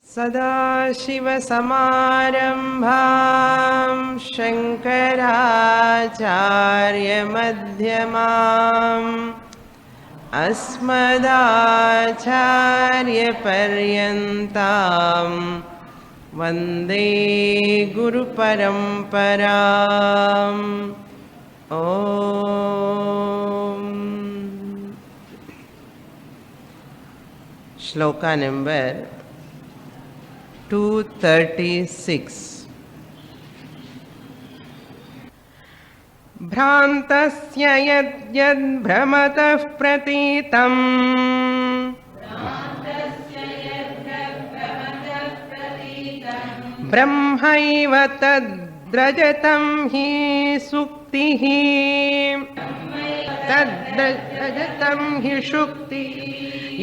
सदाशिवसमारम्भां शङ्कराचार्यमध्यमाम् अस्मदाचार्यपर्यन्तां वन्दे गुरुपरम्पराम्। ॐ श्लोका नंबर 236। भ्रान्तस्य यद्यद्भ्रमतः प्रतीतम् ब्रह्मैव तद्रजतं हि सुक्तिः तद्रजतं हि शुक्तिः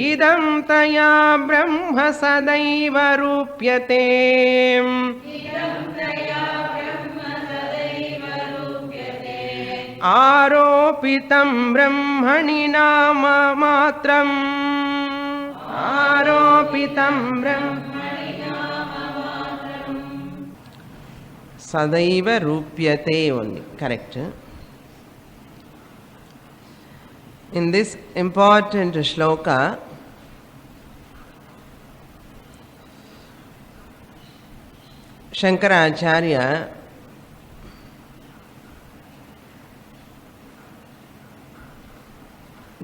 इदं तया ब्रह्म सदैव रूप्यते। आरोपितं ब्रह्मणि नाम मात्रम् आरोपितं सदैव रूप्यते only. Correct. In this important shloka, Shankaracharya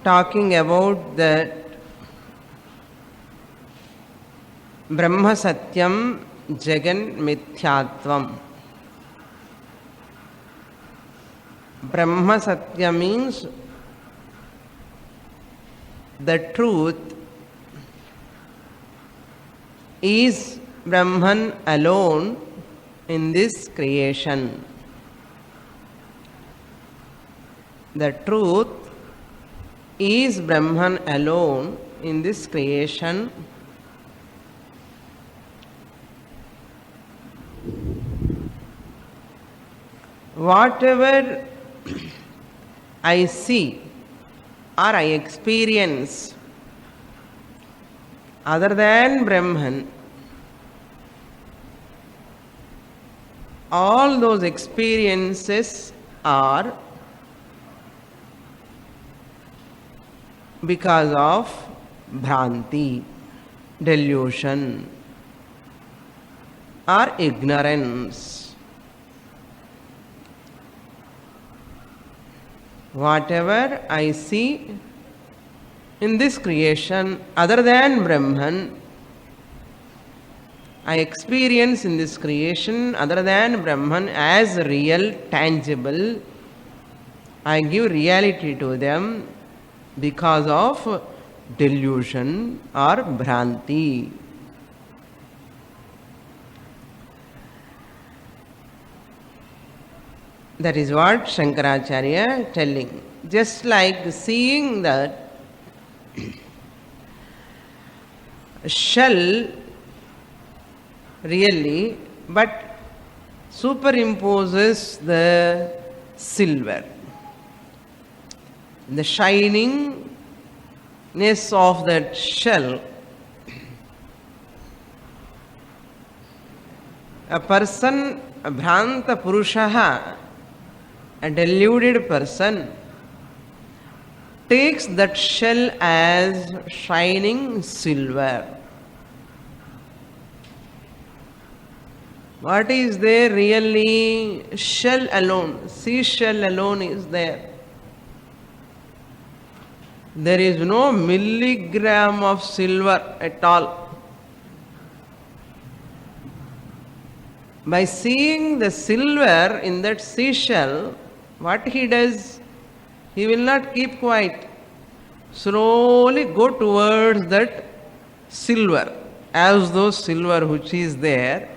talking about the Brahma Satyam Jagan Mithyatvam. Brahma Satya means the truth is Brahman alone in this creation. The truth is Brahman alone in this creation. Whatever I see or I experience other than Brahman, all those experiences are because of Bhranti, delusion or ignorance. Whatever I see in this creation other than Brahman, I experience in this creation other than Brahman as real, tangible. I give reality to them because of delusion or Bhranti. That is what Shankaracharya telling. Just like seeing that shell really, but superimposes the silver. The shiningness of that shell. A person, a Bhranta Purushaha, a deluded person, takes that shell as shining silver. What is there really? Shell alone, seashell alone is there. There is no milligram of silver at all. By seeing the silver in that seashell, what he does? He will not keep quiet. Slowly go towards that silver. As though silver which is there,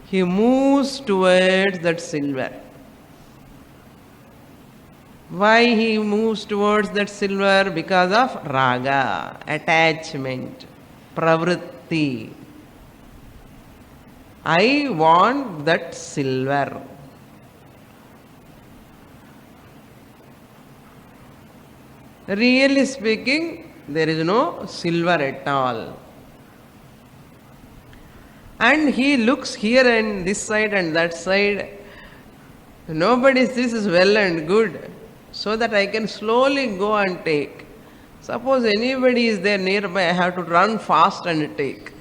he moves towards that silver. Why he moves towards that silver? Because of raga, attachment, pravritti. I want that silver. Really speaking, there is no silver at all. And he looks here and this side and that side. Nobody sees is well and good, so that I can slowly go and take. Suppose anybody is there nearby, I have to run fast and take.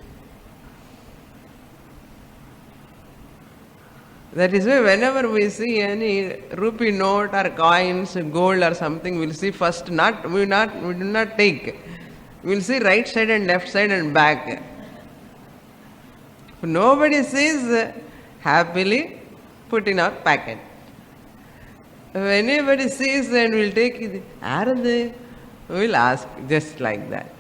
That is why whenever we see any rupee note or coins, gold or something, we'll see first we do not take. We'll see right side and left side and back. If nobody sees, happily put in our packet. If anybody sees and will take it, are they? We'll ask just like that.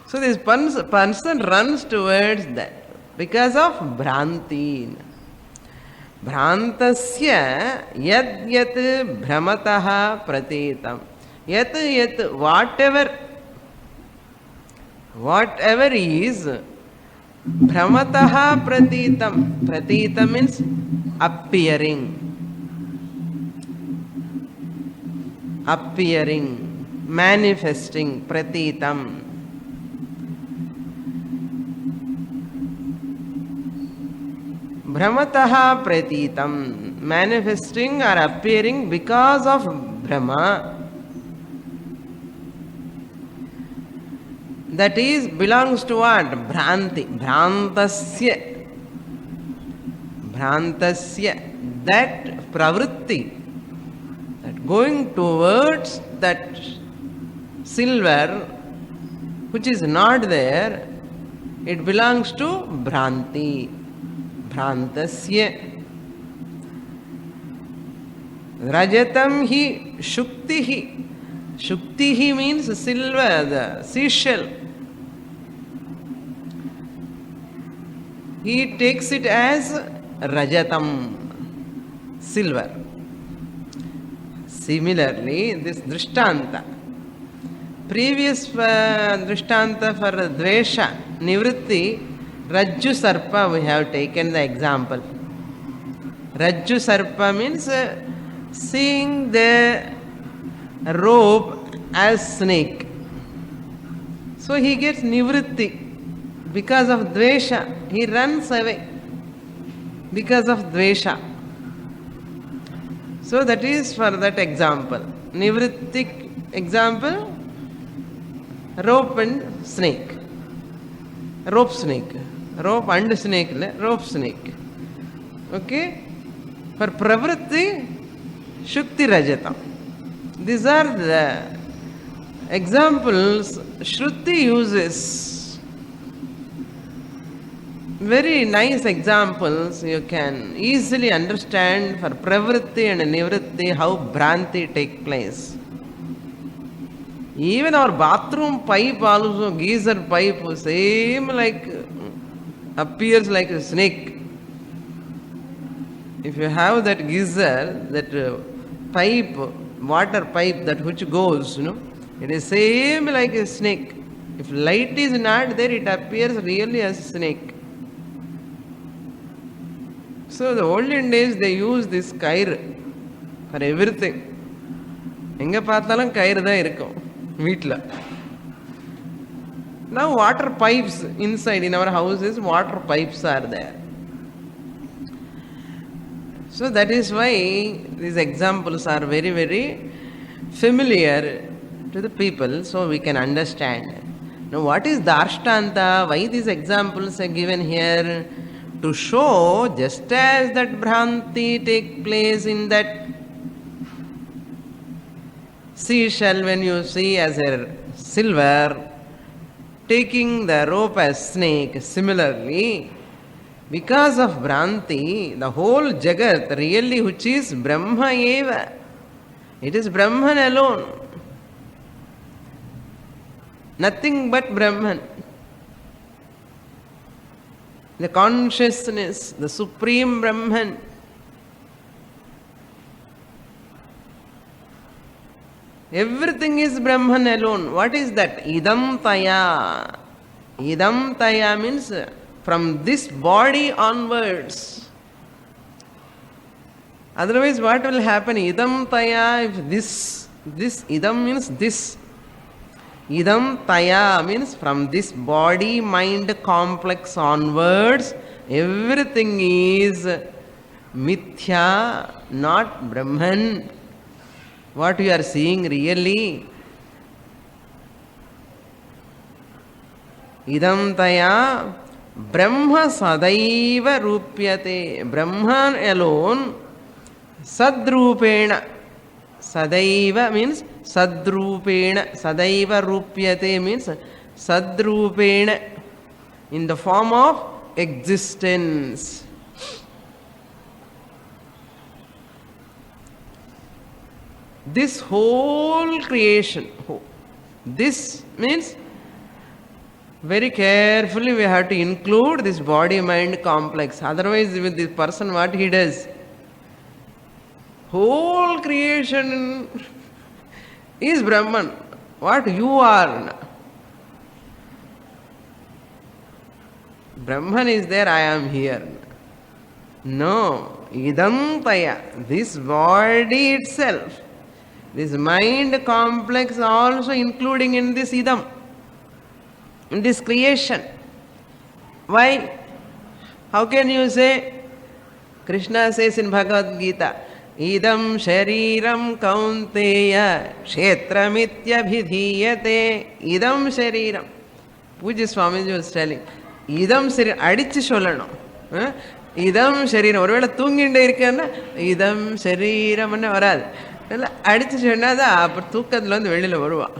So this person runs towards that because of Bhranti. Bhrantasya yad yat bhramataha pratitam. Yat yat, whatever is bhramataha pratitam. Pratitam means appearing, manifesting, pratitam. Bhramataha pratitam, manifesting or appearing because of Brahma. That is, belongs to what? Bhranti. Bhrantasya. Bhrantasya. That pravritti, that going towards that silver, which is not there, it belongs to Bhranti. Bhrantasya. Rajatam hi shuktihi. Shuktihi means silver, the seashell. He takes it as Rajatam, silver. Similarly, this Drishtanta. Previous Drishtanta for Dvesha, Nivritti, Rajju Sarpa, we have taken the example. Rajju Sarpa means seeing the rope as snake. So he gets Nivritti because of Dvesha. He runs away because of Dvesha. So that is for that example. Nivrittik example, rope and snake. Rope snake. Rope and snake, rope snake. Okay? For pravritti, shukti rajata. These are the examples Shruti uses. Very nice examples. You can easily understand for pravritti and nivritti how Bhranti take place. Even our bathroom pipe also, geyser pipe, same like appears like a snake. If you have that geyser, that pipe, water pipe that which goes, it is same like a snake. If light is not there, it appears really as a snake. So the olden days they use this kair for everything. எங்க பார்த்தாலும் கயிறு தான் இருக்கும் வீட்டில். Now water pipes inside in our houses, water pipes are there. So that is why these examples are very, very familiar to the people, so we can understand. Now what is Darshtanta? Why these examples are given here? To show just as that Bhranti take place in that seashell, when you see as a silver, taking the rope as snake, similarly, because of Bhranti, the whole Jagat really, which is Brahma eva, it is Brahman alone, nothing but Brahman. The consciousness, the supreme Brahman. Everything is Brahman alone. What is that? Idam Taya. Idam Taya means from this body onwards. Otherwise, what will happen? Idam Taya, if this Idam means this. Idam taya means from this body-mind complex onwards, everything is mithya, not Brahman. What you are seeing really. Idam taya Brahma sadaiva rupyate. Brahman alone sadrupena. Sadaiva means sadrupena. Sadaiva rupyate means sadrupena, in the form of existence. This whole creation, this means very carefully we have to include this body-mind complex. Otherwise, with this person, what he does? Whole creation is Brahman. What you are? Brahman is there, I am here. No. Idam taya. This body itself, this mind complex also including in this idam, in this creation. Why? How can you say? Krishna says in Bhagavad Gita, idam shariram kaunteya kshetramityabhidhiyate. Idam shariram. Pujya Swamiji was telling, idam shariram, adichu sollano. இதம் சரீரம். ஒருவேளை தூங்கிண்டே இருக்கேன்னா இதம் சரீரம்னு வராது, இல்லை அடித்து சொன்னாதான் அப்புறம் தூக்கத்தில் வந்து வெளியில் வருவான்.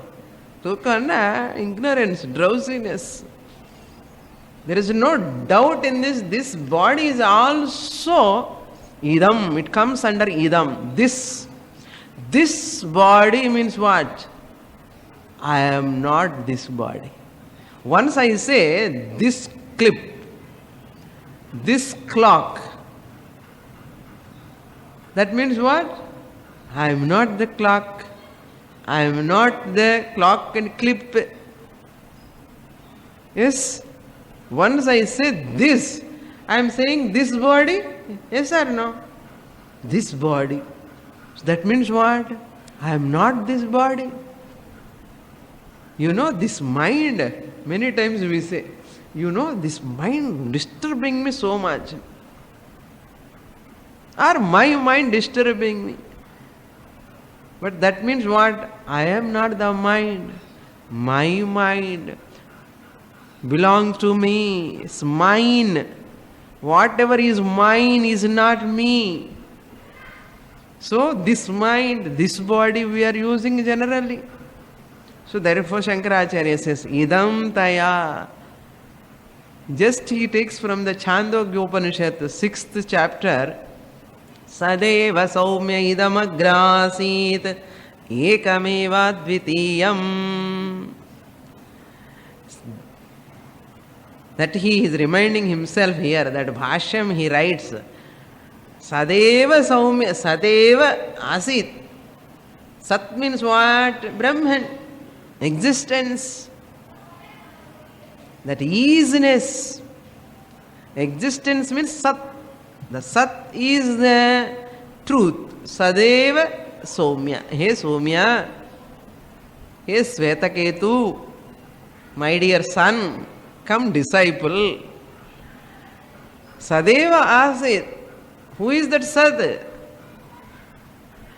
தூக்கம்னா ignorance, drowsiness. There is no doubt in this. This body is also idam. It comes under idam. This body means what? I am not this body. Once I say this clip, this clock, that means what? I am not the clock. I am not the clock and clip. Yes? Once I say this, I am saying this body. Yes or no? This body. So that means what? I am not this body. You know, this mind, many times we say, you know, this mind disturbing me so much. Or my mind disturbing me. But that means what? I am not the mind. My mind belongs to me. It's mine. Whatever is mine is not me. So this mind, this body we are using generally. So therefore Shankaracharya says, idam taya. Just he takes from the Chandogya Upanishad, the 6th chapter, Sadeva Saumya Idamagrasit Ekameva Dvitiyam. That he is reminding himself here, that Bhashyam he writes, Sadeva Saumya, Sadeva Asit. Sat means what? Brahman, existence. That easiness. Existence means Sat. The Sat is the truth. Sadeva Somya. Hey Somya. Hey Svetaketu. My dear son, come disciple. Sadeva Asit. Who is that Sat?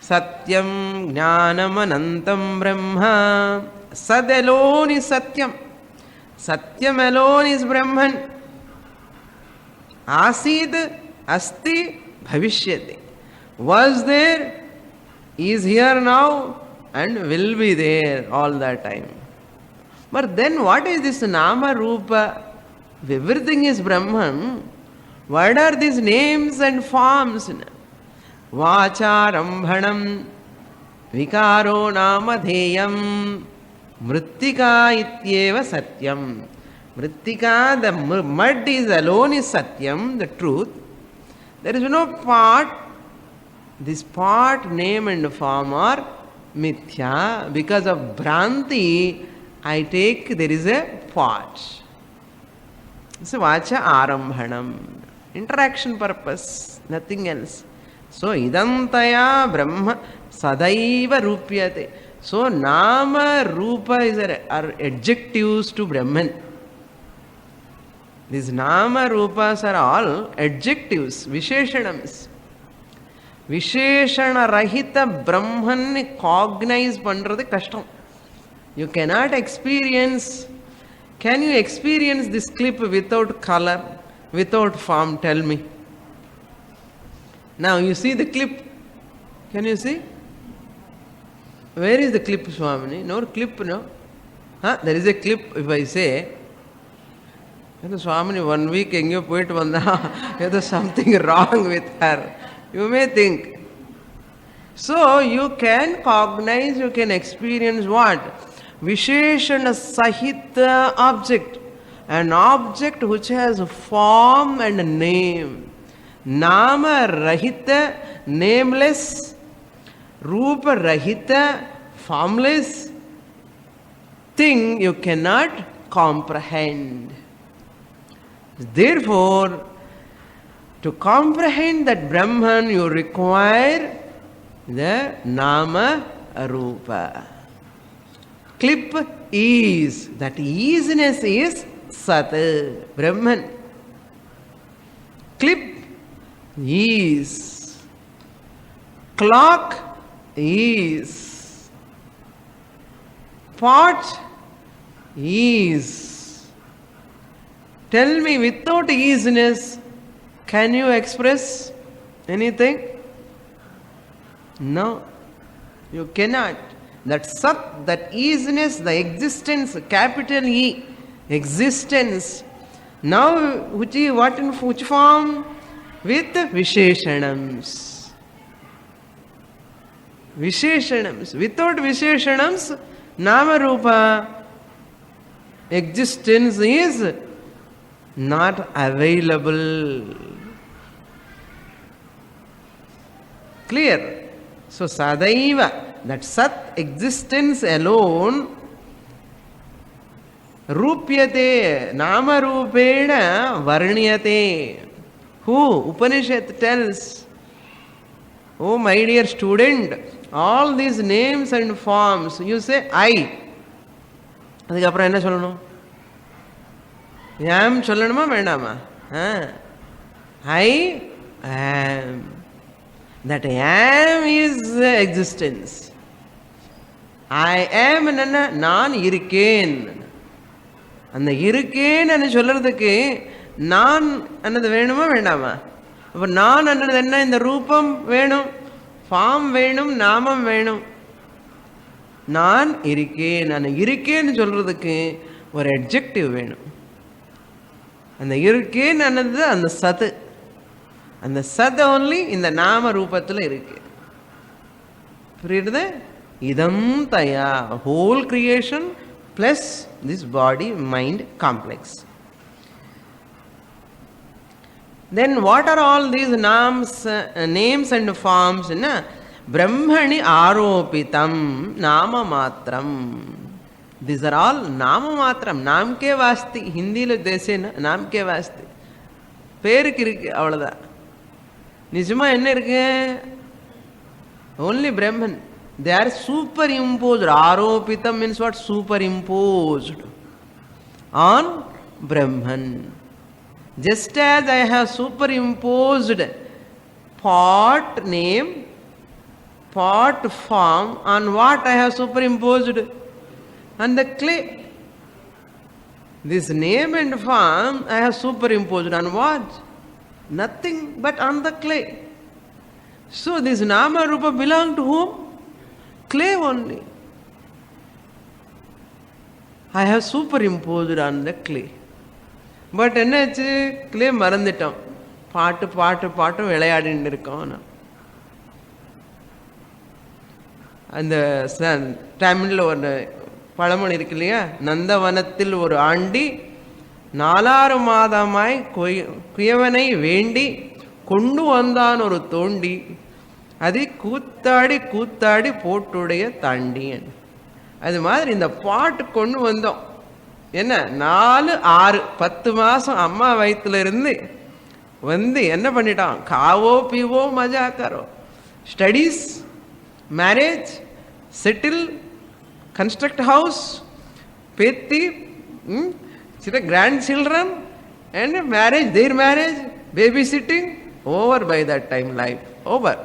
Satyam Jnanam Anantam Brahma. Sad alone is Satyam. Satyam alone is Brahman. Asid, Asti, Bhavishyati. Was there, is here now, and will be there all the time. But then what is this Nama Rupa? Everything is Brahman. What are these names and forms? Vacharambhanam, Vikaro Namadheyam, Mrittika ityeva satyam. Mrittika, the mud is alone is satyam, the truth. There is no part. This part, name and form are mithya. Because of Bhranti, I take there is a part. So vacha arambhanam. Interaction purpose, nothing else. So idam taya brahma sadaiva rupyate. So Nama, Rupa are adjectives to Brahman. These Nama, Rupas are all adjectives, Visheshanams. Visheshana Rahita Brahman cognize pandrathu kashtam. You cannot experience. Can you experience this clip without color, without form? Tell me. Now you see the clip. Can you see? Where is the clip, Swamini? No clip, no? Huh? There is a clip. If I say, Swamini 1 week engiyo poitu vanda, there's something wrong with her. You may think. So you can cognize, you can experience what? Visheshana Sahita object. An object which has form and name. Nama Rahita, nameless. Rupa Rahita, formless thing you cannot comprehend. Therefore, to comprehend that Brahman, you require the Nama Rupa. Clip is, that easiness is Sat, Brahman. Clip is. Clock is. Pot is. Tell me, without easiness, can you express anything? No, you cannot. That Sat, that easiness, the existence, capital E, existence. Now, what in which form? With Visheshanams. Visheshanams. Without Visheshanams, Nama Rupa existence is not available. Clear? So Sadaiva, that Sat existence alone, Rupyate, Nama Rupena Varniyate. Who? Upanishad tells, oh my dear student, all these names and forms, you say I. அதுக்கு அப்புறம் என்ன சொல்லணும்? am சொல்லணுமா வேண்டாமா? I am. That I am is existence. I am என்னன்னா நான் இருக்கேன். அந்த இருக்கேன்னு சொல்றதுக்கு நான் என்னது வேணுமா வேண்டாமா? அப்ப நான் என்னது என்ன? இந்த ரூபம் வேணும், ஃபார்ம் வேணும், நாமம் வேணும். நான் இருக்கேன். நான் இருக்கேன்னு சொல்றதுக்கு ஒரு அட்ஜெக்டிவ் வேணும். அந்த இருக்கேன்னு என்னது அந்த சத்து. அந்த சத் only இந்த நாம ரூபத்தில் இருக்கு. புரியுது? இதம் தயா, whole creation plus this body mind complex. Then what are all these names and forms? Brahmani aropitam nama matram. These are all nama matram. Naam ke vasti. Hindi lo dese na naam ke vasti. பேருக்கு இருக்கு, அவ்வளோதான். நிஜமா என்ன இருக்கு? only Brahman. They are superimposed. Aropitam means what? Superimposed on Brahman. Just as I have superimposed pot name, pot form, on what I have superimposed? On the clay. This name and form I have superimposed on what? Nothing but on the clay. So this Nama Rupa belong to whom? Clay only. I have superimposed on the clay. But என்னாச்சு? Clay மறந்துட்டோம். பாட்டு பாட்டு பாட்டு விளையாடின்னு இருக்கோம். அந்த தமிழில் ஒரு பழமொழி இருக்கு இல்லையா? நந்தவனத்தில் ஒரு ஆண்டி 4 மாதமாய் குயவனை வேண்டி கொண்டு வந்தான் ஒரு தோண்டி, அது கூத்தாடி கூத்தாடி போட்டுடைய தாண்டியன். அது மாதிரி இந்த பாட்டு கொண்டு வந்தோம். என்ன 4, 6, 10 மாதம் அம்மா வயிற்றுல இருந்து வந்து என்ன பண்ணிட்டான்? காவோ பீவோ மஜா கரோ, studies, marriage, settle, construct house, peti, grandchildren, and marriage, their marriage, babysitting, over by that time life, over.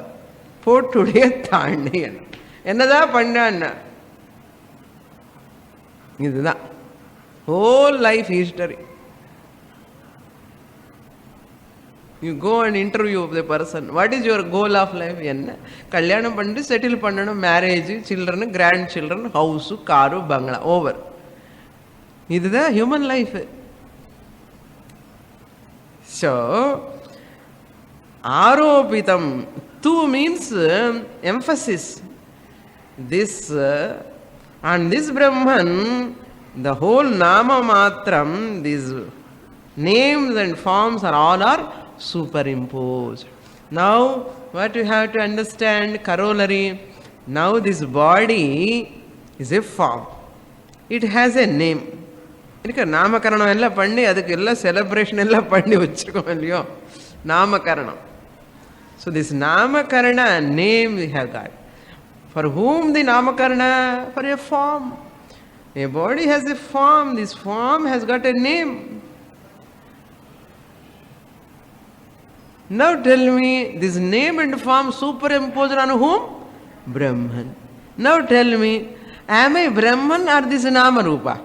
போட்டுடைய தாண்டியன் என்னதான் பண்ணான்னா இதுதான் whole life history. You go and interview the person. What is your goal of life? என்ன கல்யாணம் பண்ணிட்டு settle பண்ணணும், marriage, children, grand children, house, car, பங்களா, over. இதுதான் human life. So ஆரோபிதம், tu means emphasis. This and this Brahman, the whole nama matram, these names and forms are superimposed. Now what you have to understand, corollary, now this body is a form, it has a name. ಇದಕ್ಕೆ ನಾಮಕರಣ ಎಲ್ಲ பண்ணி ಅದಕ್ಕೆಲ್ಲ celebration ಎಲ್ಲ பண்ணி வச்சிருக்கோம் இல்லையோ, ನಾಮಕರಣ. So this namakarana name we have got. For whom the namakarana? For a form. A body has a form. This form has got a name. Now tell me, this name and form superimposed on whom? Brahman. Now tell me, am I Brahman or this Nama Rupa?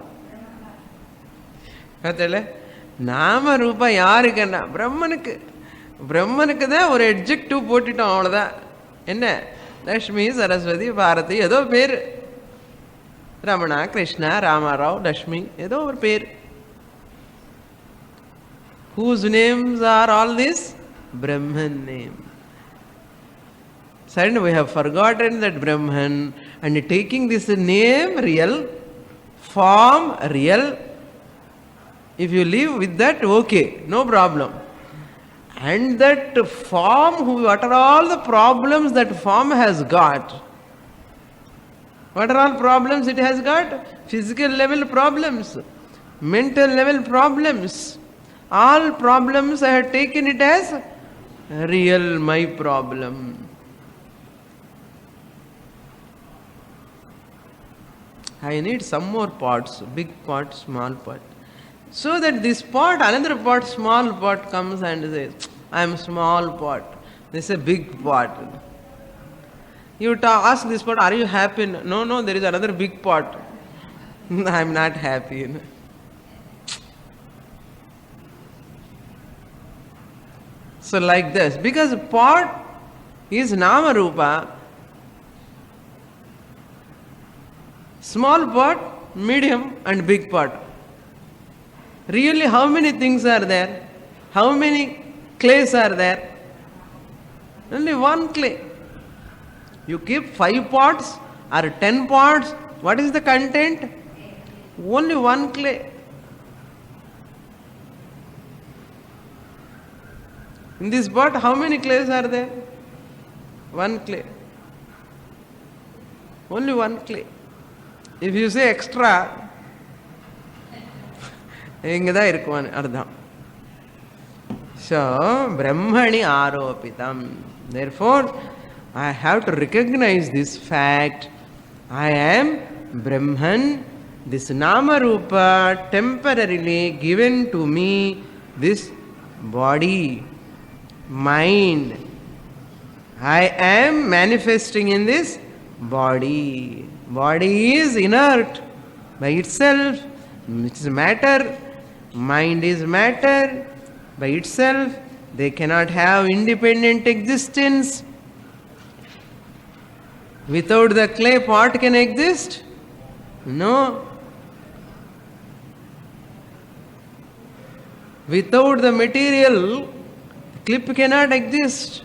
Nama Rupa யாருக்குன்னா பிரம்மனுக்கு. பிரம்மனுக்கு தான் ஒரு எட்ஜெக்டிவ் போட்டுட்டோம், அவ்வளோதான். என்ன, லக்ஷ்மி, சரஸ்வதி, பாரதி, ஏதோ பேர், ரமணா, கிருஷ்ணா, ராமாராவ், லக்ஷ்மி, ஏதோ ஒரு பேர். Whose names are all this? Brahman name. Suddenly we have forgotten that Brahman and taking this name real, form real. If you live with that, okay, no problem. And that form, what are all the problems that form has got? What are all problems it has got? Physical level problems, mental level problems. All problems I have taken it as real, my problem. I need some more pots, big pot, small pot. So that this pot, another pot, small pot comes and says, I am small pot. This is a big pot. You ask this pot, are you happy? No, no, there is another big pot. I am not happy. So like this, because pot is Nama Rupa, small pot, medium and big pot. Really, how many things are there? How many clays are there? Only one clay. You keep 5 pots or 10 pots, what is the content? Only one clay. In this pot, how many clays are there? One clay. Only one clay. If you say extra, இங்கதான் இருக்குவான் அர்த்தம். So Brahmani Aropitam. Therefore, I have to recognize this fact. I am Brahman. This Nama Rupa temporarily given to me, this body, mind. I am manifesting in this body. Body is inert by itself, which is matter. Mind is matter by itself. They cannot have independent existence. Without the clay, pot can exist? No. Without the material, clip cannot exist.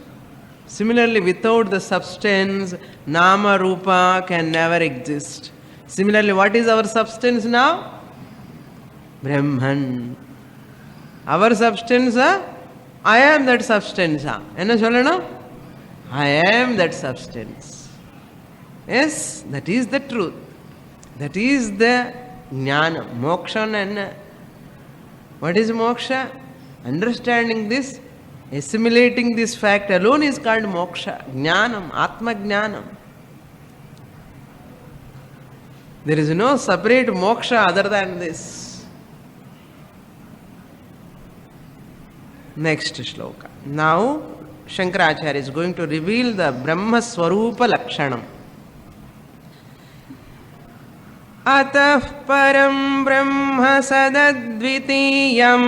Similarly, without the substance, Nama Rupa can never exist. Similarly, what is our substance now? Brahman. Our substance, I am that substance. Enna sollana? I am that substance. Yes, that is the truth. That is the jnana. Moksha and what is moksha? Understanding this, assimilating this fact alone is called moksha. Jnanam, Atma Jnanam. There is no separate moksha other than this. Next shloka. Now Shankaracharya is going to reveal the Brahma Swarupa Lakshanam. Atah param brahma sadadvitiyam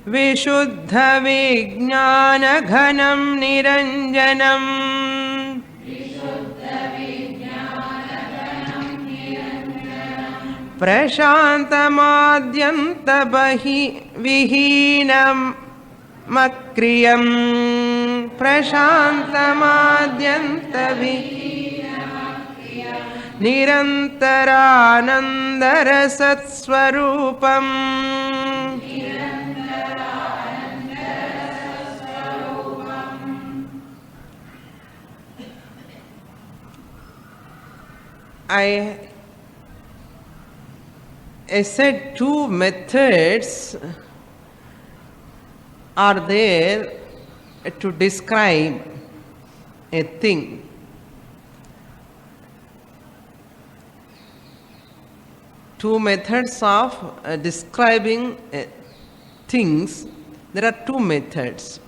Vishuddha vijnana ghanam niranjanam Prashantamadhyanta vihinam makriyam Prashantamadhyanta nirantaranandarasat-swarupam I said two methods are there to describe a thing. Two methods of describing things. There are two methods.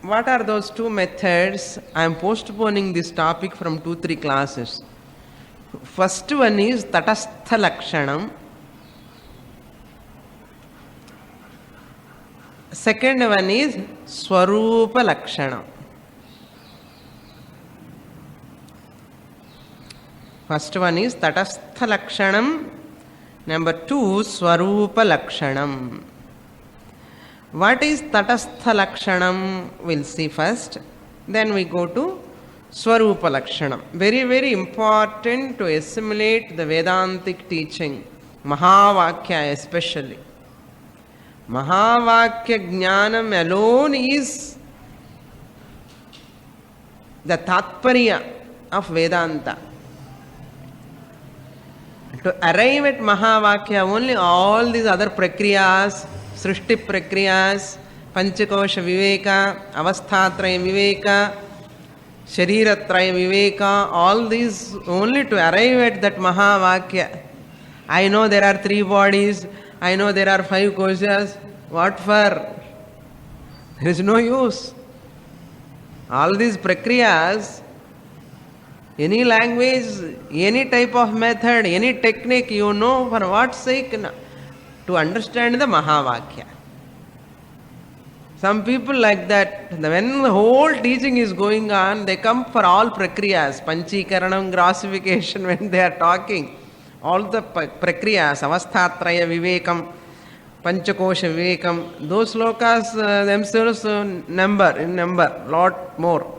What are those two methods? I am postponing this topic from 2-3 classes. First one is Tatastha Lakshanam. Second one is Swarupa Lakshanam. First one is Tatastha Lakshanam. Number 2, Swarupa Lakshanam. What is Tatastha Lakshanam? We'll see first. Then we go to Swarupa Lakshanam. Very, very important to assimilate the Vedantic teaching. Mahavakya especially. Mahavakya Jnanam alone is the Tatparya of Vedanta. To arrive at Mahavakya, only all these other Prakriyas, Srishti Prakriyas, Panchakosha Viveka, Avasthatraya Viveka, Shariratraya Viveka, all these only to arrive at that Mahavakya. I know there are 3 bodies, I know there are 5 koshas. What for? There is no use. All these Prakriyas, any language, any type of method, any technique, you know for what sake? To understand the Mahavakya. Some people like that, when the whole teaching is going on, they come for all Prakriyas, Panchikaranam, grossification, when they are talking. All the Prakriyas, Avasthatraya Vivekam, Panchakosha Vivekam, those slokas themselves number, lot more.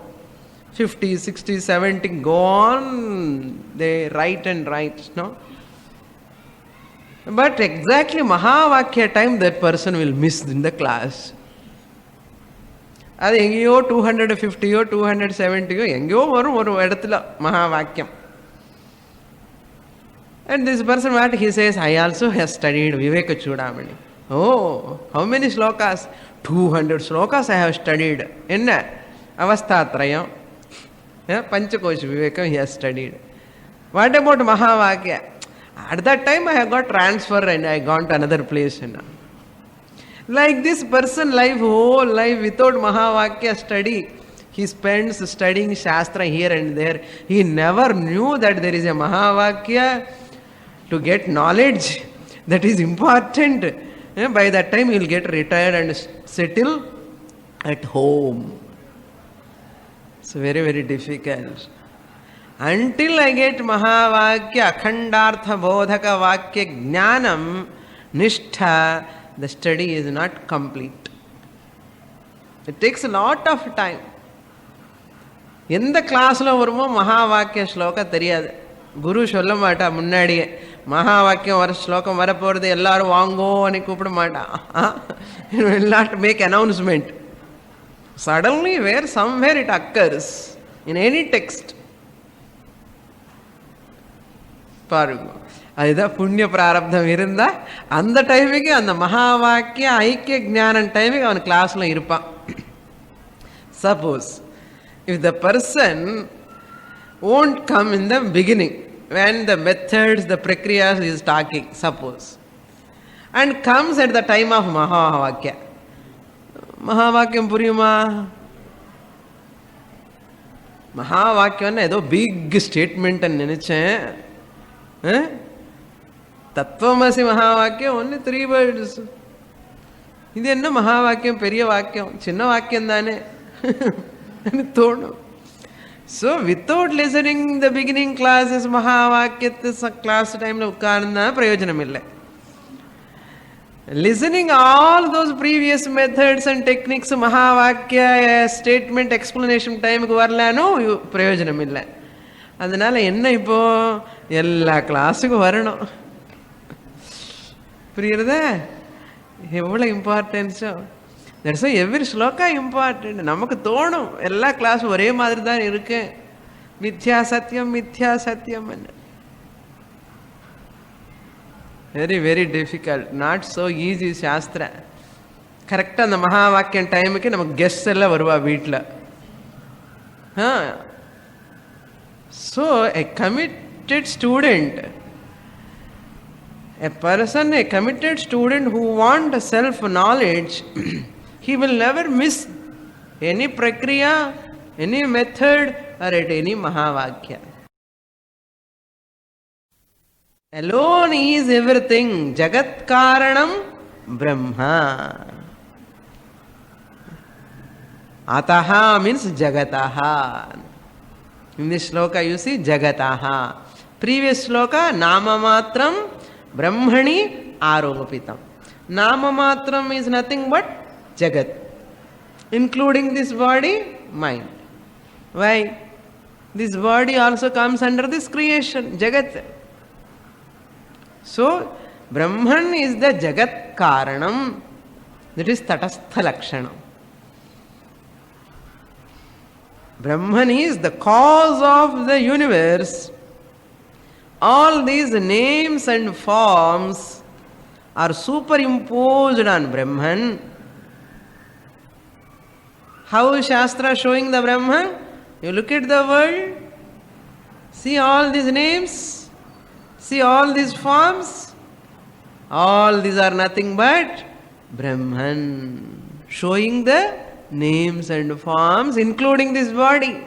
50, 60, 70, go on, they write and write, no? But exactly Mahavakya time that person will miss in the class. அது எங்கேயோ 250யோ 270யோ எங்கேயோ வரும் ஒரு இடத்துல மகாவாக்கியம். And this person, what he says, I also have studied Viveka Chudamani. Oh, how many slokas? 200 slokas I have studied. Enna? Avasthatrayam. Panchakosha Viveka he has studied. What about Mahavakya? At that time I have got transfer and I gone to another place. Like this person life, whole life without Mahavakya study, he spends studying Shastra here and there. He never knew that there is a Mahavakya to get knowledge. That is important. By that time he will get retired and settle at home. It's very, very difficult. Until I get Mahavakya, Akhandartha Bodhaka Vakya Jnanam, Nishtha, the study is not complete. It takes a lot of time. எந்த கிளாஸ்ல வருமோ மகாவாக்கிய ஸ்லோகம் தெரியாது. குரு சொல்ல மாட்டா முன்னாடியே மகாவாக்கியம் வர ஸ்லோகம் வரப்போறது எல்லாரும் வாங்கோன்னு கூப்பிட மாட்டான். He will not make announcement. Suddenly somewhere it occurs in any text. பாருங்க, அதுதான் புண்ணிய பிராரப்தம் இருந்தா அந்த டைமுக்கு அந்த மகாவாக்கிய ஐக்கிய ஞானம் டைமுக்கு அவன் கிளாஸ்ல இருப்பான். Suppose if the person won't come in the beginning, when the methods, the prakriyas is talking, suppose, and comes at the time of Mahavakya. Mahavakyam puriyuma? Mahavakyam is a big statement and neniche. Tattvamasi Mahavakya, only 3 words. This is Mahavakyam, Periya Vakyam, Chinna Vakyam dane. So without listening the beginning classes Mahavakyat class time lo karna prayojanam illa. Listening all those previous methods and techniques Mahavakya statement explanation time ku varlano prayojanam illa. Adanal enna ipo ella class ku varanam. Priyada evvala importance. That's why every shloka important. Namakku thonum ella class ore madiri dhaan irukke. Mithya satyam. Very, very difficult. Not so easy Shastra. Correct on the Mahavakyam time ke namak guests ella varuva veetla. So a committed student, a committed student who wants self-knowledge, he will never miss any prakriya, any method or at any Mahavakya. Alone is everything. Jagat Karanam Brahma. Ataha means Jagataha. In this shloka you see Jagataha. Previous shloka Nama Matram Brahmani Aropitam. Nama Matram is nothing but Jagat, including this body, mind. Why? This body also comes under this creation, Jagat. So, Brahman is the Jagat Karanam, that is Tatastha Lakshanam. Brahman is the cause of the universe. All these names and forms are superimposed on Brahman. How is Shastra showing the Brahman? You look at the world, see all these names, see all these forms, all these are nothing but Brahman, showing the names and forms, including this body.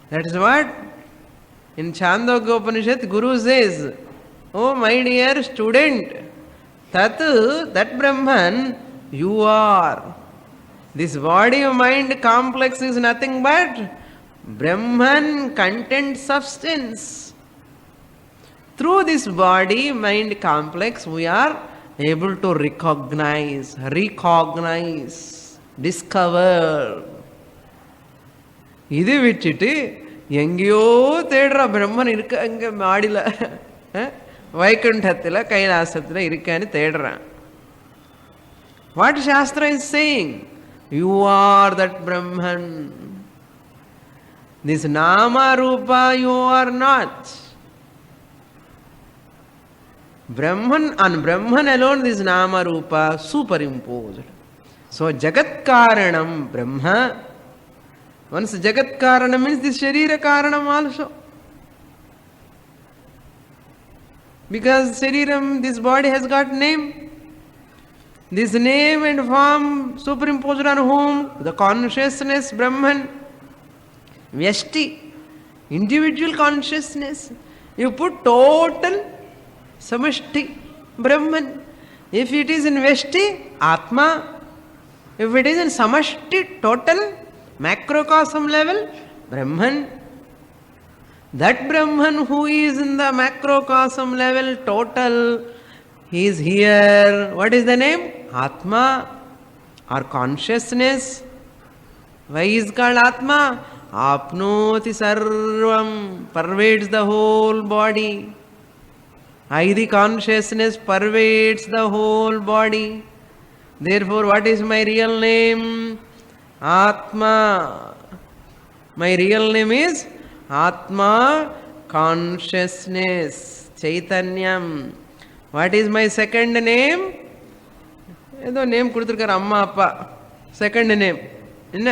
That is what in Chandogya Upanishad Guru says, oh my dear student, that Brahman you are. This body of mind complex is nothing but Brahman content substance. Through this body mind complex we are able to recognize, discover. இது விட்டுட்டு எங்கேயோ தேடுற பிரம்மன் இருக்க அங்க மாடில வைகுண்டத்துல கைலாசத்துல இருக்கான்னு தேடுறான். What Shastra is saying? You are that Brahman. This Nama Rupa you are not. Brahman, on Brahman alone this Nama Rupa superimposed. So Jagat Karanam Brahma. Once Jagat Karanam means this Sharira Karanam also. Because Shariram, this body has got name. This name and form superimposed on whom? The consciousness Brahman. Vyashti, individual consciousness. You put total Samashti Brahman. If it is in Vyashti, Atma. If it is in Samashti, total, macrocosm level, Brahman. That Brahman who is in the macrocosm level, total, he is here. What is the name? Atma or consciousness. Why is called Atma? Apnoti sarvam, pervades the whole body. The consciousness pervades the whole body. Therefore, what is my real name? Atma. My real name is Atma, consciousness, Chaitanyam. What is my second name? Name kuduthirukar amma appa. Second name. என்ன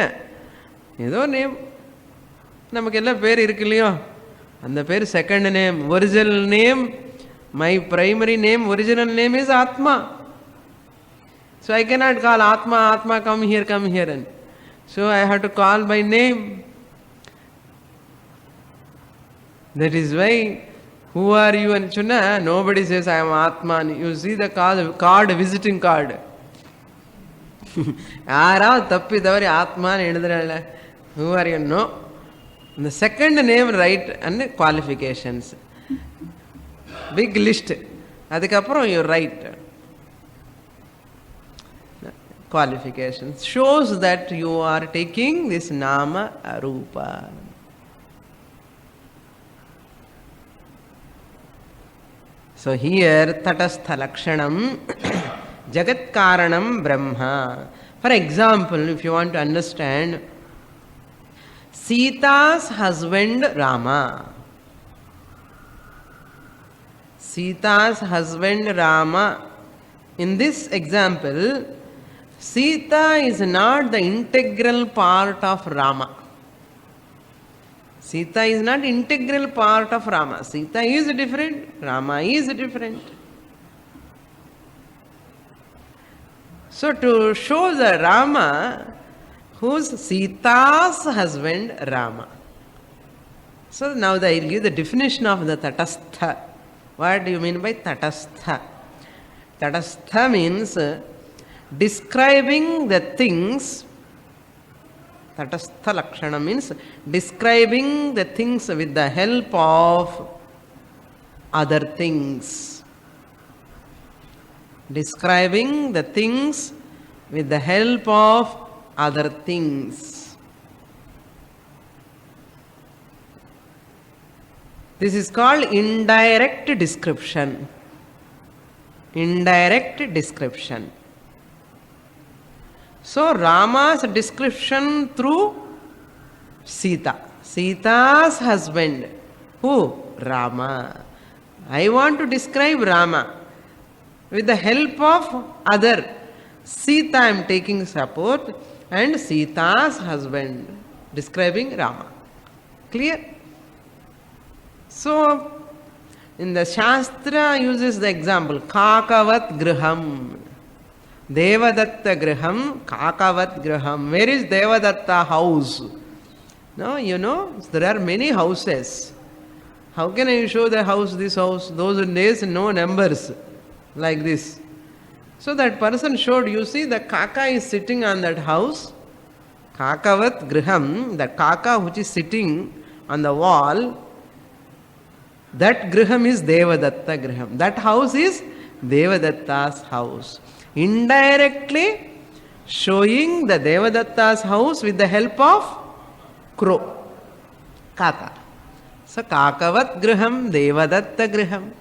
ஏதோ name, நமக்கு எல்லாம் பேர் இருக்கு இல்லையோ, அந்த பேர் second name. Original name, my primary name, original name is ஆத்மா. So I cannot call Atma, Atma come here, and so I have to call by name. That is why, who are you and chunna, nobody says I am Atma. You see the card, visiting card. யாராவது தப்பி தவறி ஆத்மான்னு எழுதுறாள், who are you? No. The second name right and qualifications, big list. அதுக்கப்புறம் you write qualifications, shows that you are taking this nama rupa. So here tatastha lakshanam jagat karanam brahma. For example, if you want to understand, Sita's husband Rama, Sita's husband Rama, in this example Sita is not the integral part of Rama. Sita is not integral part of Rama. Sita is different, Rama is different. So to show the Rama, who's Sita's husband Rama. So now I will give the definition of the tatastha. What do you mean by tatastha? Tatastha means describing the things. Tatastha lakshana means describing the things with the help of other things. Describing the things with the help of other things. This is called indirect description. Indirect description. So Rama's description through Sita, Sita's husband. Who? Rama. I want to describe Rama with the help of other. Sita I am taking support, and Sita's husband describing Rama. Clear? So in the Shastra uses the example Kakavat Griham. Devadatta Griham, Kakavat Griham. Where is Devadatta house? No, you know, there are many houses. How can I show the house, this house? Those days, no numbers like this. So that person showed, you see, the Kaka is sitting on that house. Kakavat Griham, the Kaka which is sitting on the wall, that Griham is Devadatta Griham. That house is Devadatta's house. Indirectly showing the Devadatta's house with the help of crow, Kaka. So Kakavat Griham, Devadatta Griham.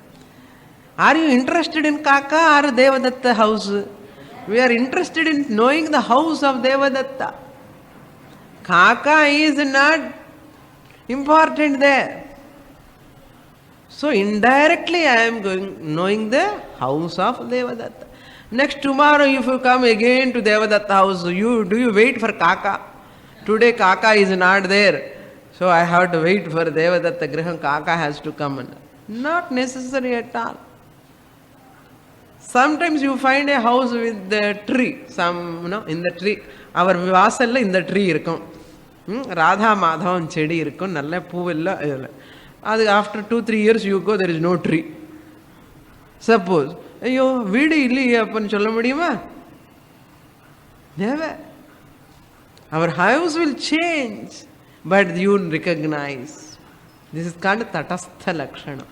Are you interested in Kaka or Devadatta house? We are interested in knowing the house of Devadatta. Kaka is not important there. So indirectly I am knowing the house of Devadatta. Next tomorrow if you come again to Devadatta house, do you wait for Kaka? Today Kaka is not there, so I have to wait for Devadatta Griham. Kaka has to come. Not necessary at all. Sometimes you find a house with the tree, in the tree. Our vasalla in the tree irukum. Radha Madhavan chedi irukum, nalla poovilla. After 2-3 years you go, there is no tree. Suppose, ஐயோ வீடு இல்லையே அப்பன்னு சொல்ல முடியுமா? Never. Our house will change, but you recognize. This is called tatastha lakshana.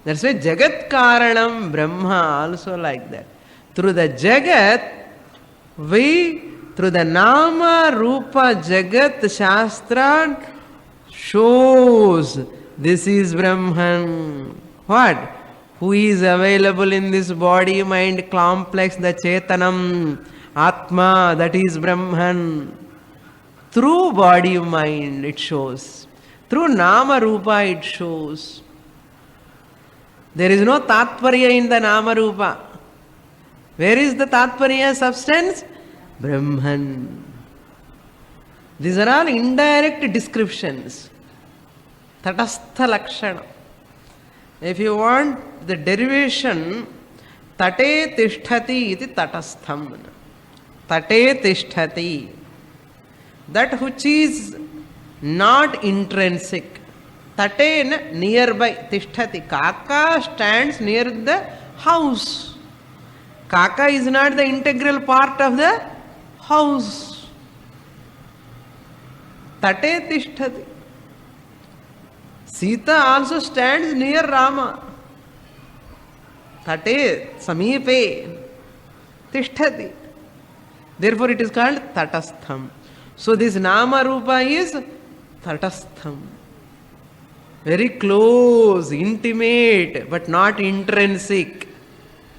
That's why Jagat Karanam Brahma also like that. Through the Jagat, through the Nama Rupa Jagat, Shastra shows this is Brahman. What? Who is available in this body mind complex, the Chetanam, Atma, that is Brahman. Through body mind it shows. Through Nama Rupa it shows. There is no Tatparya in the Nama Rupa. Where is the Tatparya substance? Brahman. These are all indirect descriptions. Tatastha Lakshana. If you want the derivation, tate tisthati iti tatastham. Tate tisthati. That which is not intrinsic. Tate nearby. Tisthati. Kaka stands near the house. Kaka is not the integral part of the house. Tate tisthati. Sita also stands near Rama. Tate samipe tisthati. Therefore it is called tatastham. So this nama rupa is tatastham. Very close, intimate, but not intrinsic.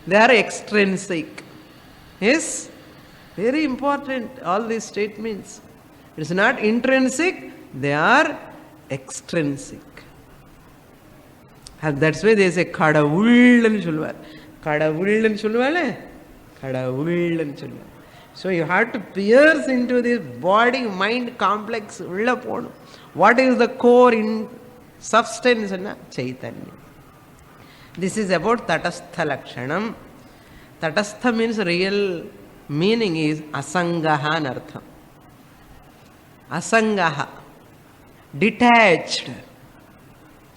They are extrinsic. Yes? Very important, all these statements. It is not intrinsic, they are extrinsic. And that's why they say kadavullan solluvar. Kadavullan solluvale? Kadavullan solluvar. So you have to pierce into this body mind complex ulla ponum. What is the core in substance? Chaitanya. This is about tatastha lakshanam. Tatastha means real meaning is asangaha anartham. Asangaha, detached,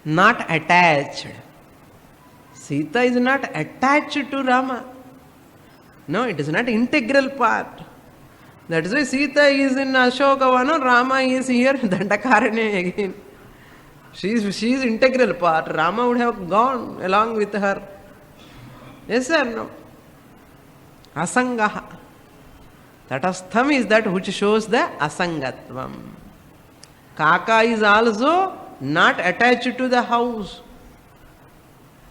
not attached. Sita is not attached to Rama. No, it is not integral part. That is why Sita is in Ashokavana, Rama is here, Dandakarane again. She is integral part. Rama would have gone along with her. Yes or no? Asangaha. Tatastham is that which shows the asangatvam. Kaka is also not attached to the house.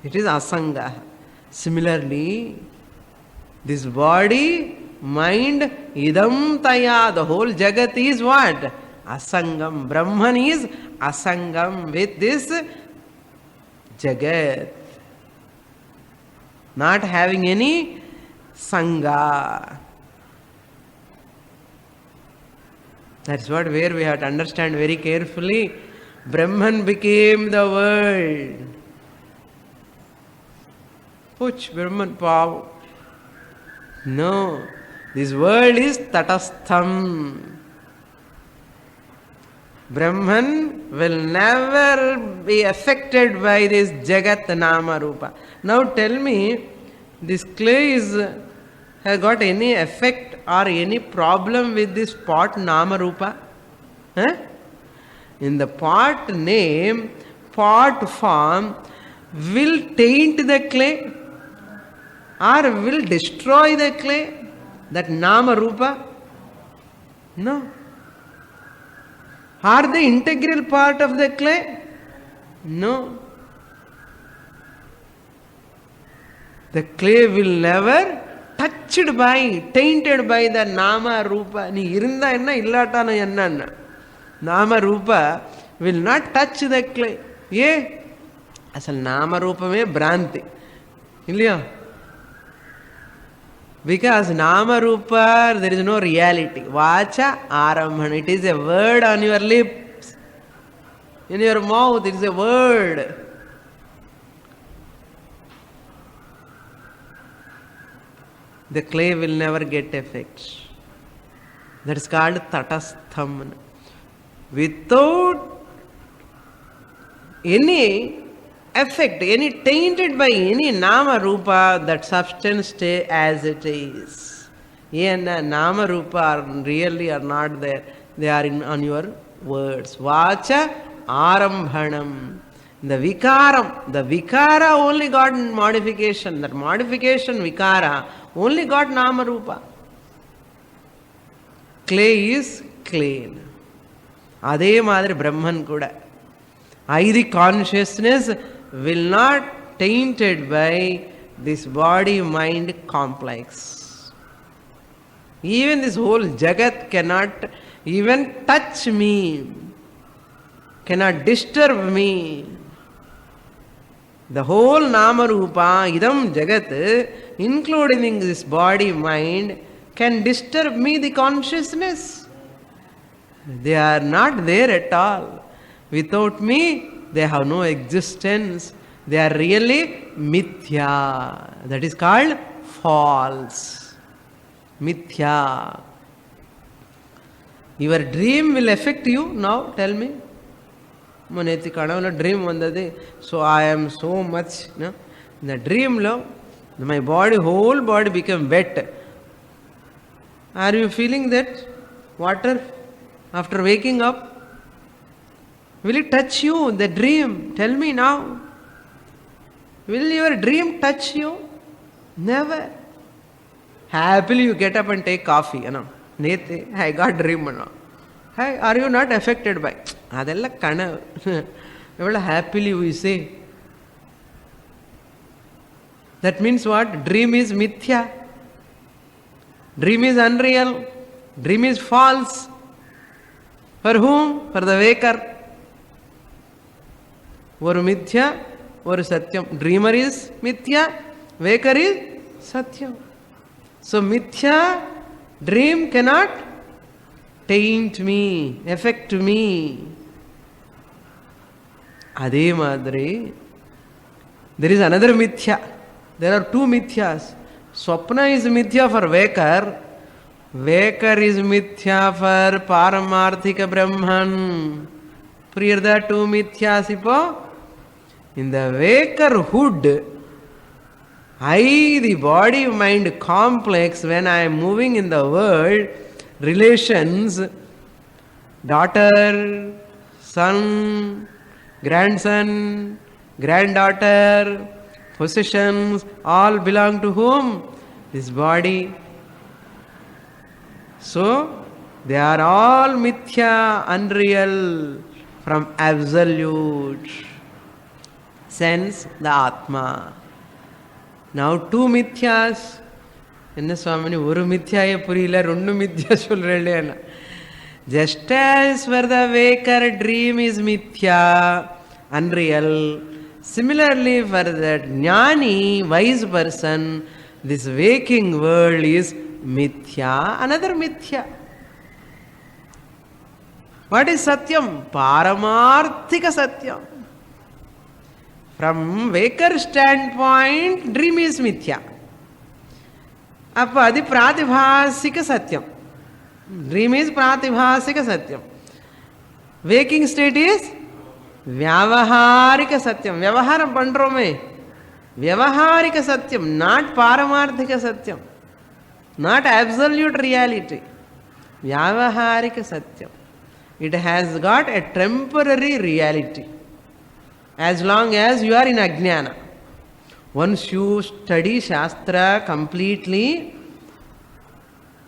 It is asangaha. Similarly, this body, mind, idam taya, the whole jagat is what? Asangam. Brahman is asangam with this jagat. Not having any sangha. That's what where we have to understand very carefully. Brahman became the world. Puch, Brahman Pav. No, this world is tatastham. Brahman will never be affected by this Jagat Nama Rupa. Now tell me, this clay has got any effect or any problem with this pot Nama Rupa? Huh? In the pot name, pot form will taint the clay or will destroy the clay, that Nama Rupa? No. Are they integral part of the clay? No. The clay will never touched by, tainted by the Nama Rupa. Ni irunda enna illata na enna. Nama Rupa will not touch the clay. Ye? Asal Nama Rupa me Bhranti. Illaya? Because Nama Rupa, there is no reality. Vacha Arambhana. It is a word on your lips. In your mouth, it is a word. The clay will never get effects. That is called tatastham. Without any effect, any tainted by any Nama Rupa, that substance stay as it is. And Nama Rupa are really are not there. They are on your words. Vacha Arambhanam. The Vikara only got modification. That modification, Vikara, only got Nama Rupa. Clay is clean. Adhe madri Brahman kuda. Aidi consciousness will not tainted by this body-mind complex. Even this whole Jagat cannot even touch me, cannot disturb me. The whole Nama Rupa, Idam Jagat, including this body-mind, can disturb me, the consciousness. They are not there at all. Without me, they have no existence. They are really mithya. That is called false. Mithya. Your dream will affect you now, tell me. Maneti kadavalo dream vandade. So I am so much, no? In the dream lo, my body, whole body became wet. Are you feeling that water after waking up? Will it touch you, the dream? Tell me now. Will your dream touch you? Never. Happily you get up and take coffee, you know. Nete, I got dream, you know. Hey, are you not affected by? Adella kana. Happily we say. That means what? Dream is mithya. Dream is unreal. Dream is false. For whom? For the waker. One mithya, one satyam. Dreamer is mithya, waker is satyam. So mithya, dream cannot taint me, affect me. Ade madre, there is another mithya. There are two mithyas. Swapna is mithya for waker. Waker is mithya for Paramarthika Brahman. Priya the two mithyas ipo. In the wakerhood, the body mind complex, when I am moving in the world, relations, daughter, son, grandson, granddaughter, possessions, all belong to whom? This body. So, they are all mithya, unreal, from absolute sense, the Atma. Now two mithyas. Enna Swamini, oru mithya purila, rendu mithya solrele. Just as for the waker, dream is mithya, unreal. Similarly, for the jnani, wise person, this waking world is mithya, another mithya. What is satyam? Paramarthika satyam. From waker standpoint, dream is mithya. Appa adi pratibhasika satyam. Dream is pratibhasika satyam. Waking state is vyavaharika satyam. Vyavaharam pandrome. Vyavaharika satyam, not paramarthika satyam. Not absolute reality. Vyavaharika satyam. It has got a temporary reality. As long as you are in ajnana. Once you study Shastra completely,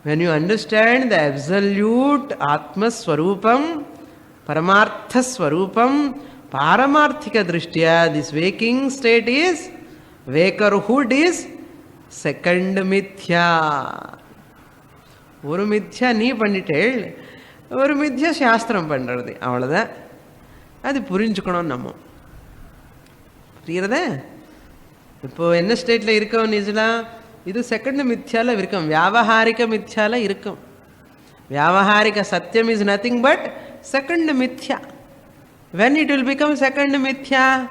when you understand the absolute Atma Swarupam, Paramartha Swarupam, Paramarthika Drishtya, this waking state is, wakerhood is second mithya. Oru mithya nee pannitel, oru mithya Shastram pandradhu. Avladha. Adi purinchukonom nammo. புரியுறதே? இப்போ என்ன ஸ்டேட்ல இருக்கோம் நிஜலா? இது second மித்யால இருக்கும், வியாவஹாரிக மித்யால இருக்கும். வியாவஹாரிக சத்தியம் is nothing but second மித்யா. When it will become second mithya?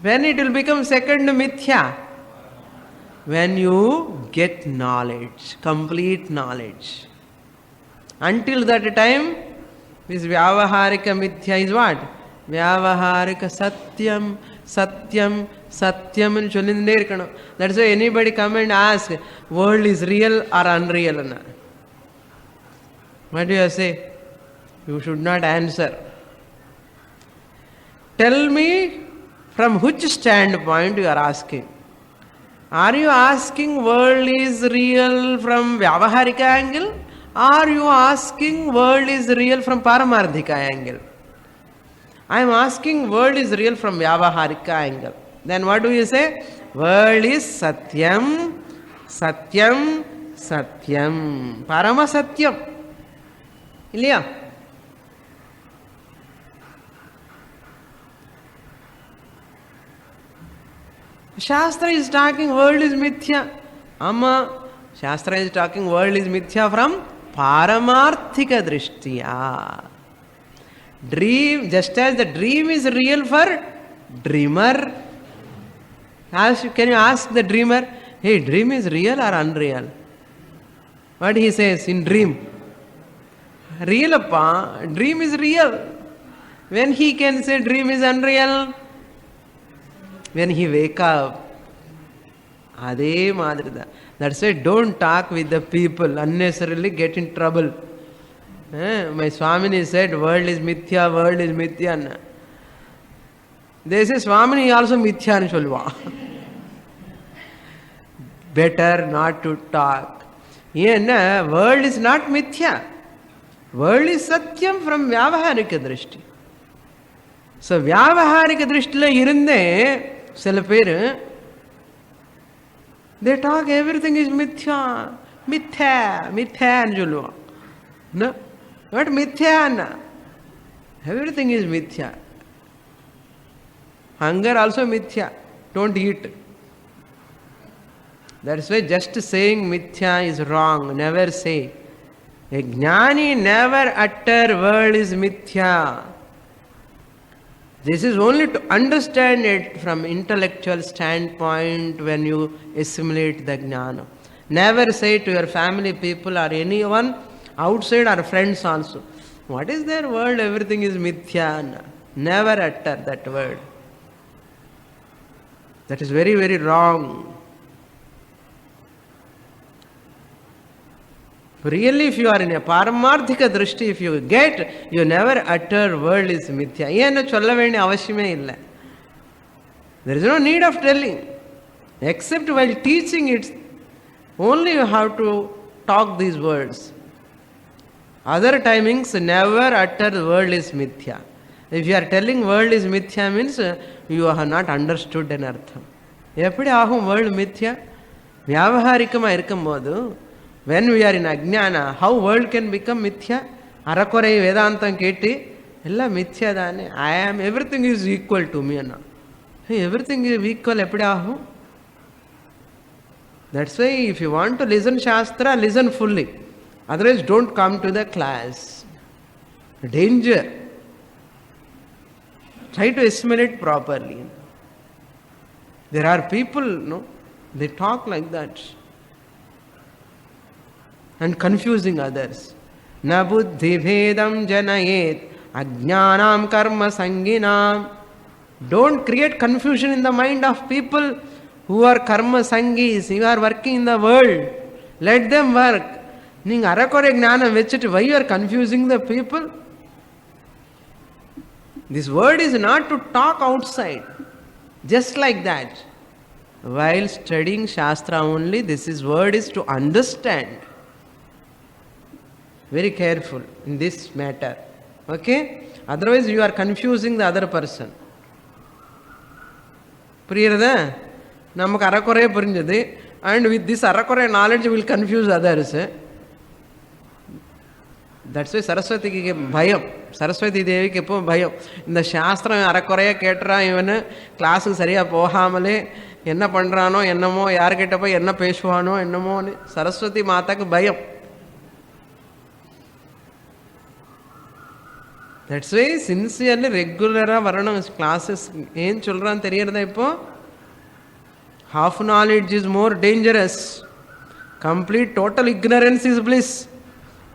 When it will become second mithya? When you get knowledge, complete knowledge. Until that time, this vyavaharika mithya is what? Vyavaharika satyam, satyam, satyam and sollindre irukano. That's why anybody come and ask, world is real or unreal? What do you say? You should not answer. Tell me from which standpoint you are asking. Are you asking world is real from Vyavaharika angle? Or are you asking world is real from Paramarthika angle? I am asking world is real from Vyavaharika angle. Then what do you say? World is Satyam, Satyam, Satyam. Parama Satyam. Ilya? Shastra is talking world is mithya. Amma, Shastra is talking world is mithya from Paramarthika drishtiya. Dream, just as the dream is real for dreamer. Can you ask the dreamer, hey, dream is real or unreal? What he says in dream? Real appa, dream is real. When he can say dream is unreal? When he wake up. Adhe madrida. That's why don't talk with the people, unnecessarily get in trouble. My Swamini said, world is mithya, world is mithya. They say, Swamini also mithya nu solva. Better not to talk. Yeah, world is not mithya. World is satyam from vyavaharika drishti. So, vyavaharika drishtila irunde, sila peru, they talk everything is mithya, mithya, mithya nu solva. No, not mithya na. Everything is mithya. Hunger also mithya. Don't eat. That's why just saying mithya is wrong. Never say. A jnani never utter world is mithya. This is only to understand it from intellectual standpoint when you assimilate the jnana. Never say to your family people or anyone outside or friends also, what is their word? Everything is mithya. Never utter that word. That is very, very wrong. Really, if you are in a paramarthika drishti, if you get, you never utter world is mithya. Yena chollavendi avashyame illa. There is no need of telling. Except while teaching it, only you have to talk these words. Other timings, never utter the world is mithya. If you are telling world is mithya means you have not understood an artham. Eppadi agum world mithya? Vyavaharikama irkumbodhu, when we are in ajnana, how world can become mithya? Arakorai Vedantam keti, ella mithya dane. I am, everything is equal to me. Hey, everything is equal, eppadi agum? That's why if you want to listen Shastra, listen fully. Otherwise, don't come to the class. Danger. Try to assimilate properly. There are people, no, they talk like that. And confusing others. Na buddhi bhedam janayet ajnanam karma sanginam. Don't create confusion in the mind of people who are karma sangis, who are working in the world. Let them work. Ning arakore gnanam vechittu, why you are confusing the people? This word is not to talk outside. Just like that. While studying Shastra only, word is to understand. Very careful in this matter. Okay? Otherwise you are confusing the other person. Priyarada? Namak arakore purinjadi. And with this arakore knowledge will confuse others. That's why Saraswati ki bhayam. Saraswati Devi ki po bhayam. In the Shastra arakoreya ketra even class sariya pohamale enna pandrano ennamo yaar kettappa enna peshuvano ennamo Saraswati Mata ki bhayam. That's why sincerely regular varana classes en children theriyada ippo. Half knowledge is more dangerous. Complete total ignorance is bliss.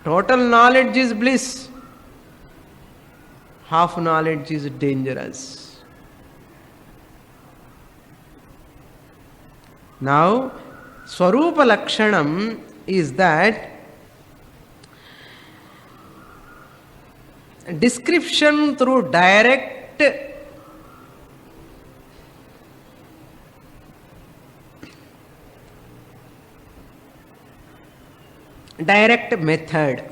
Total knowledge is bliss. Half knowledge is dangerous. Now, Swarupa Lakshanam is that description through direct method,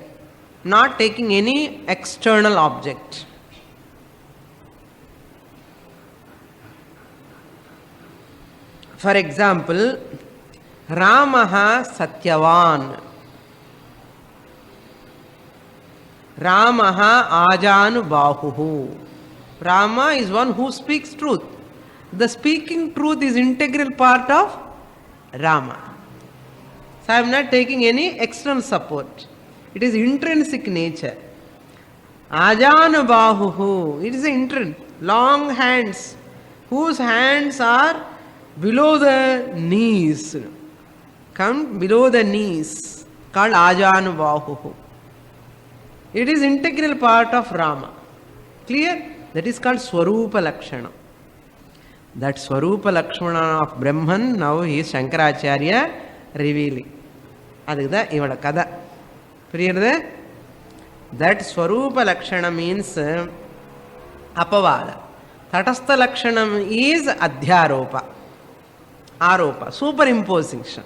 not taking any external object. For example, Ramaha Satyavan, Ramaha Ajanu Bahuhu. Rama is one who speaks truth. The speaking truth is integral part of Rama. So I am not taking any external support. It is intrinsic nature. Ajanubahuhu, it is intrinsic. Long hands, whose hands are below the knees. Come below the knees, called Ajanubahuhu. It is integral part of Rama. Clear? That is called Swarupa Lakshana. That Swarupa Lakshana of Brahman, now he is Shankaracharya revealing. Adhida ivada kada. Priyarde? That Swarupa Lakshana means Apavada. Tatastha Lakshanam is Adhyaropa. Aropa. Superimposition.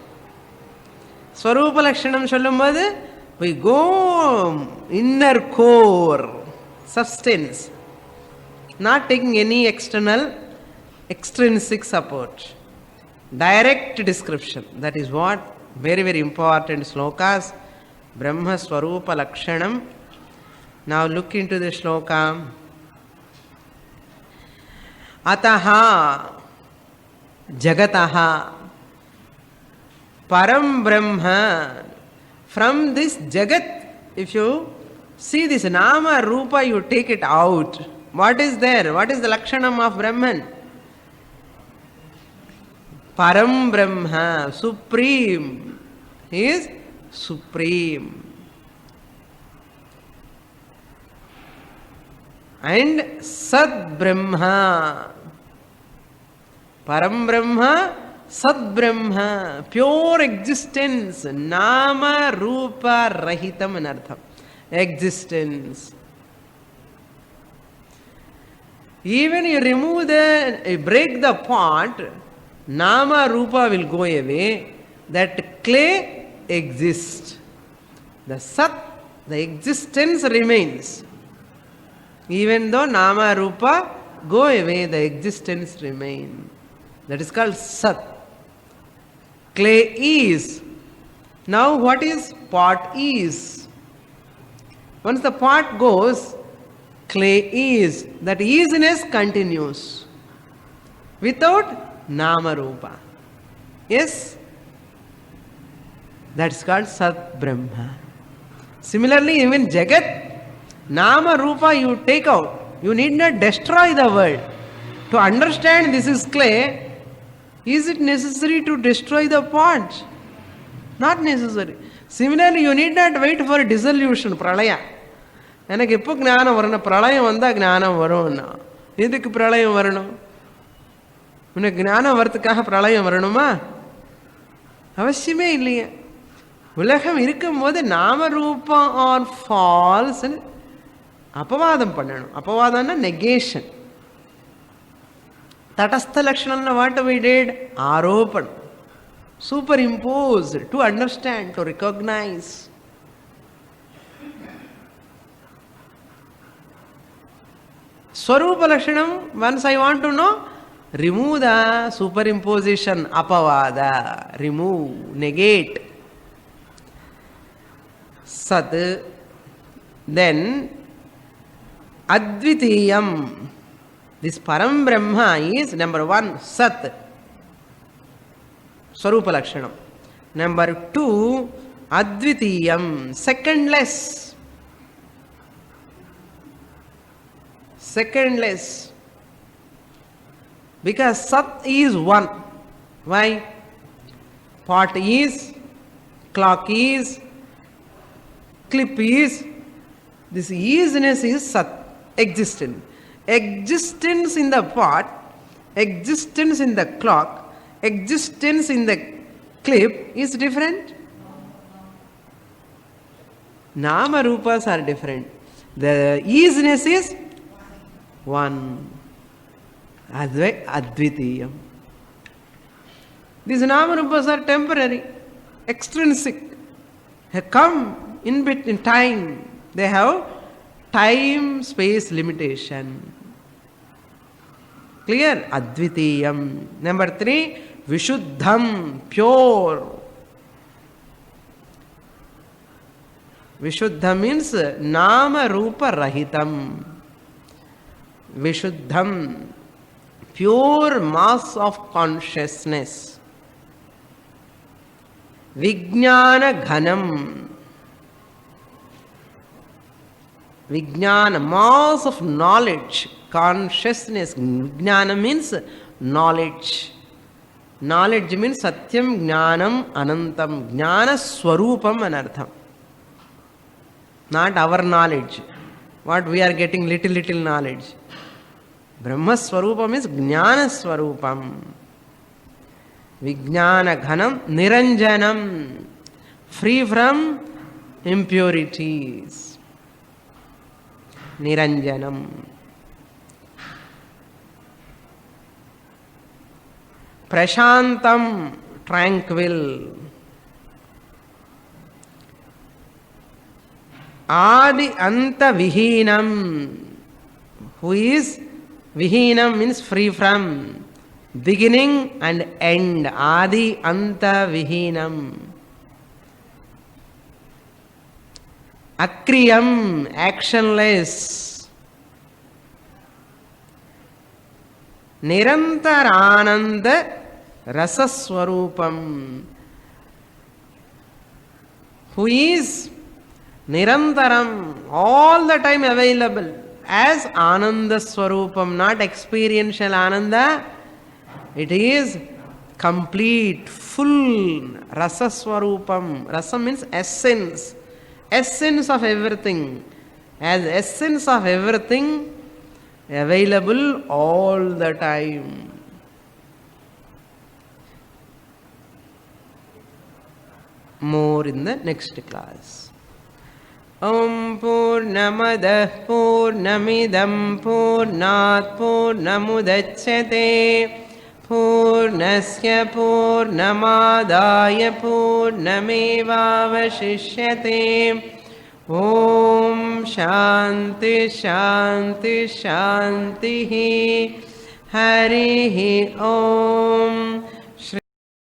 Swarupa Lakshanam சொல்லும்போது we go inner core, substance, not taking any external, extrinsic support. Direct description. That is what very, very important slokas. Brahma Swarupa Lakshanam. Now look into the shloka. Ataha Jagataha Param Brahma. From this Jagat, if you see this Nama Rupa, you take it out. What is there? What is the Lakshanam of Brahman? Param Brahma, supreme. He is supreme. And Sad Brahma. Param Brahma, Sad Brahma, pure existence. Nama Rupa Rahitam anartham. Existence. Even you remove you break the pot, Nama Rupa will go away. That clay exists. The Sat, the existence remains. Even though Nama Rupa go away, the existence remains. That is called Sat. Clay is. Now what is pot is? Once the pot goes, clay is. That isness continues. Without Nama Rupa. Yes? That's called Sat Brahma. Similarly, even Jagat, Nama Rupa you take out. You need not destroy the world. To understand this is clay, is it necessary to destroy the pot? Not necessary. Similarly, you need not wait for dissolution, pralaya. எனக்கு எப்போ ஞானம் வரணும்? பிரளயம் வந்தால் ஞானம் வரும்னா. எதுக்கு பிரளயம் வரணும்? உனக்கு ஞானம் வரத்துக்காக பிரளயம் வரணுமா? அவசியமே இல்லையே. உலகம் இருக்கும்போது நாமரூபம் ஆர் ஃபால்ஸ் அபவாதம் பண்ணணும். அபவாதம்னா negation. Tatastha Lakshanam, what we did? Aropan. Superimposed to understand, to recognize. Swarupa Lakshanam, once I want to know, remove the superimposition, apavada, remove, negate. Sat, then Advitiyam. This Param Brahma is number one, Sat, Swarupa Lakshanam. Number two, Advitiyam, secondless. Secondless. Because Sat is one. Why? Pot is, clock is, clip is. This isness is Sat, existent. Existence in the pot, existence in the clock, existence in the clip is different. Nama Rupas are different. The isness is one. Advitiyam. These Nama Rupas are temporary, extrinsic. They come in between time. They have time, space limitation. Clear? Advitiyam. Number three, Vishuddham, pure. Vishuddha means Nama Rupa Rahitam. Vishuddham, pure mass of consciousness. Vijnana Ghanam. Vijnana, mass of knowledge, consciousness. Vijnana means knowledge. Knowledge means Satyam, Jnanam, Anantam. Jnana Swarupam anartham. Not our knowledge. What we are getting, little knowledge. Brahma Swarupam is Jnana Swarupam. Vijnana Ghanam, Niranjanam. Free from impurities. Niranjanam. Prashantam, tranquil. Adi Anta Vihinam. Who is Vihinam means free from beginning and end. Adi Anta Vihinam. Akriyam, actionless. Nirantarananda Rasaswarupam. Who is Nirantaram, all the time available as Ananda Swarupam, not experiential Ananda. It is complete, full Rasa Swarupam. Rasa means essence. Essence of everything. As essence of everything, available all the time. More in the next class. Om Purnamadah Purnamidam Purnat Purnamudachyate Purnasya Purnamadaya Purnamevavashishyate. Om Shanti Shanti Shanti. Harihi Om.